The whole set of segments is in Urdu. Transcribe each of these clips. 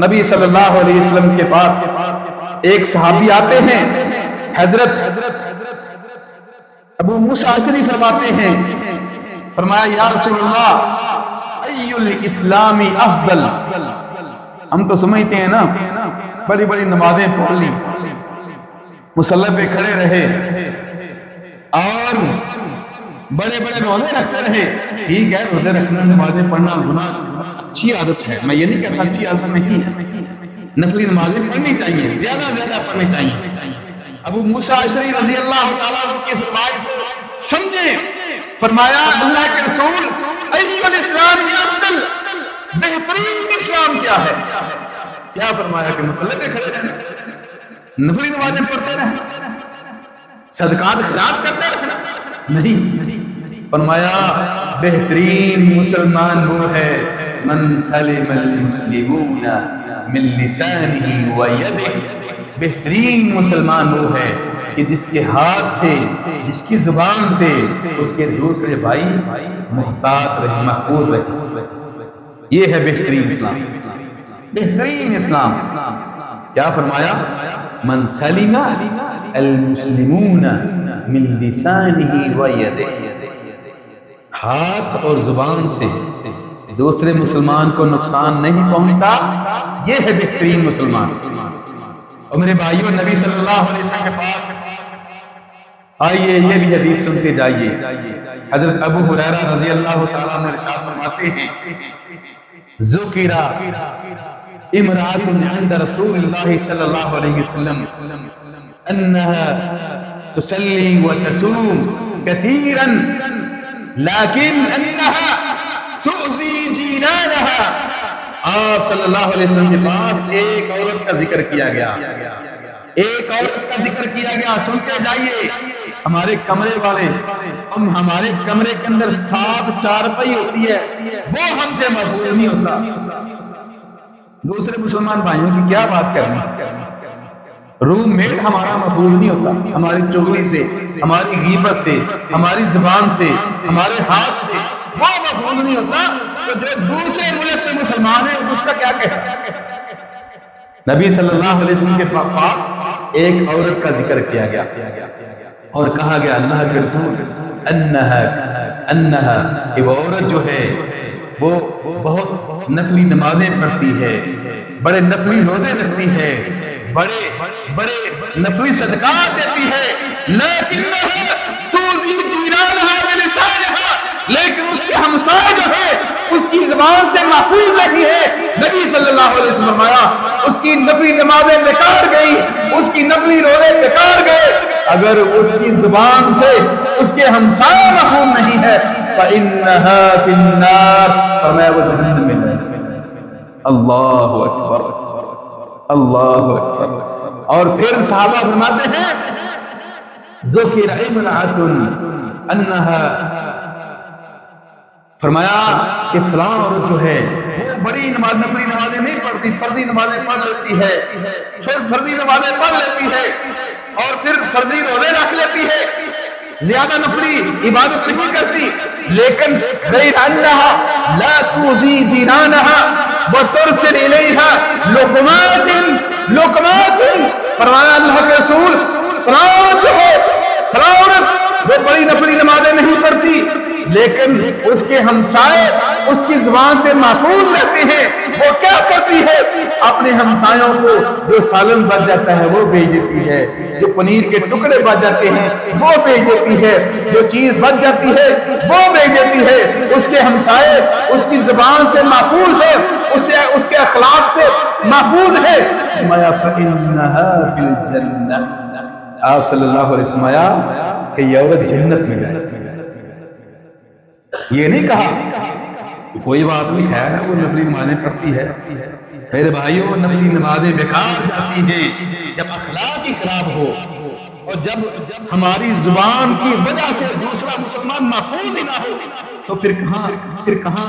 نبی صلی اللہ علیہ وسلم کے پاس ایک صحابی آتے ہیں، حضرت ابو موسیٰ اشعری فرماتے ہیں، فرمایا یا رسول اللہ ای الاسلام افضل. ہم تو سمجھتے ہیں نا بڑی بڑی نمازیں پڑھ لی، مصلی پہ کھڑے رہے اور بڑے بڑے روزے رکھتے رہے. ٹھیک ہے، روزے رکھنا نمازیں پڑھنا گناہ اچھی عادت ہے، میں یہ نہیں کہتا اچھی عادت نہیں ہے، نفلی نمازیں پڑھنی چاہیے، زیادہ زیادہ پڑھنی چاہیے. ابو موسیٰ اشعری رضی اللہ تعالیٰ عنہ کی فرمائش سمجھے، فرمایا اللہ کے رسول ای الاسلام افضل، بہترین اسلام کیا ہے؟ کیا فرمایا کہ مصلی پہ کھڑے رہنا، نفلی نمازیں پڑھتے رہنا، صدقات خیرات کرتے رہنا؟ نہیں، فرمایا بہترین مسلمان وہ ہے من سلم المسلمون من لسانہ و یدہ. بہترین مسلمان وہ ہے کہ جس کے ہاتھ سے، جس کی زبان سے اس کے دوسرے بھائی محتاط رہے، محفوظ رہے. یہ ہے بہترین اسلام، بہترین اسلام. کیا فرمایا؟ من سلم المسلمون من لسانہ و یدہ، ہاتھ اور زبان سے دوسرے مسلمان کو نقصان نہیں پہنچتا، یہ ہے بہترین مسلمان. اور میرے بھائیوں، نبی صلی اللہ علیہ وسلم کے پاس آئیے یہ بھی حدیث سنتے جائیے. حضرت ابو ہریرہ رضی اللہ تعالیٰ عنہ ارشاد فرماتے ہیں ذکر امرأۃ عند رسول اللہ صلی اللہ علیہ وسلم انها تصلی وتصوم كثيرا لیکن انها تؤذی جیرانها. آپ صلی اللہ علیہ وسلم کے پاس ایک عورت کا ذکر کیا گیا، ایک عورت کا ذکر کیا گیا. سنتے جائیے. ہمارے کمرے والے، ہمارے کمرے کے اندر 7 چارپائی ہوتی ہے، وہ ہم سے محفوظ نہیں ہوتا. دوسرے مسلمان بھائیوں کی کیا بات کرنی، روم میٹ ہمارا محفوظ نہیں ہوتا. ہماری چغلی سے، ہماری غیبت سے، ہماری زبان سے، ہمارے ہاتھ سے وہ محفوظ نہیں ہوتا. تو جو دوسرے ملک میں مسلمان ہے اس کا کیا کہتا؟ نبی صلی اللہ علیہ وسلم کے پاس ایک عورت کا ذکر کیا گیا اور کہا گیا اللہ کے رسول انہا کہ وہ عورت جو ہے وہ بہت نفلی نمازیں پڑھتی ہے، بڑے نفلی روزے رکھتی ہے، بڑے بڑے نفلی صدقات دیتی ہے، لیکنہا تؤذی جیرانہا بلسانہا، لیکن اس کے ہمسائے جو ہے اس کی زبان سے محفوظ نہیں ہے. نبی صلی اللہ علیہ وسلم فرمایا اس کی نفلی نمازیں بیکار گئی، اس کی نفلی روزے بیکار گئے اگر اس کی زبان سے اس کے ہمسائے محفوظ نہیں ہے. فإنہا فی النار، فرمایا وہ جہنم میں ہے. اللہ اکبر، اللہ اکبر. اور پھر صحابہ فرماتے ہیں ذکر امرأۃ انہا، فرمایا کہ فلاں عورت جو ہے وہ بڑی نفلی نمازیں نہیں پڑھتی، فرضی نمازیں پڑھ لیتی ہے، پھر فرضی نمازیں پڑھ لیتی ہے اور پھر فرضی روزے رکھ لیتی ہے، زیادہ نفلی عبادت نہیں کرتی، لیکن غیر انہا لا تؤذی جیرانہا وترسل الیہا لقمات. فرمایا اللہ کے رسول فلاں عورت جو ہے، فلاں عورت وہ بڑی نفلی نمازیں نہیں پڑھتی لیکن اس کے ہمسائے اس کی زبان سے محفوظ رہتے ہیں. وہ کیا کرتی ہے؟ اپنے ہمسایوں کو جو سالن بچ جاتا ہے وہ بھیج دیتی ہے، جو پنیر کے ٹکڑے بچ جاتے ہیں وہ بھیج دیتی ہے، جو چیز بچ جاتی ہے وہ بھیج دیتی ہے. اس کے ہمسائے اس کی زبان سے محفوظ ہے، اس کے اخلاق سے محفوظ ہے. فإنها فی الجنہ، آپ صلی اللہ علیہ وسلم کہ یہ عورت جنت میں جائے. یہ نہیں کہا کوئی بات نہیں، خیر ہے وہ نفلی نمازیں پڑھتی ہے. میرے بھائیوں، نفلی نمازیں بیکار جاتی ہیں جب اخلاق ہی خراب ہو اور جب ہماری زبان کی وجہ سے دوسرا مسلمان محفوظ ہی نہ ہو، تو پھر کہاں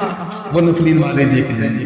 وہ نفلی نمازیں دیکھ جائیں گے.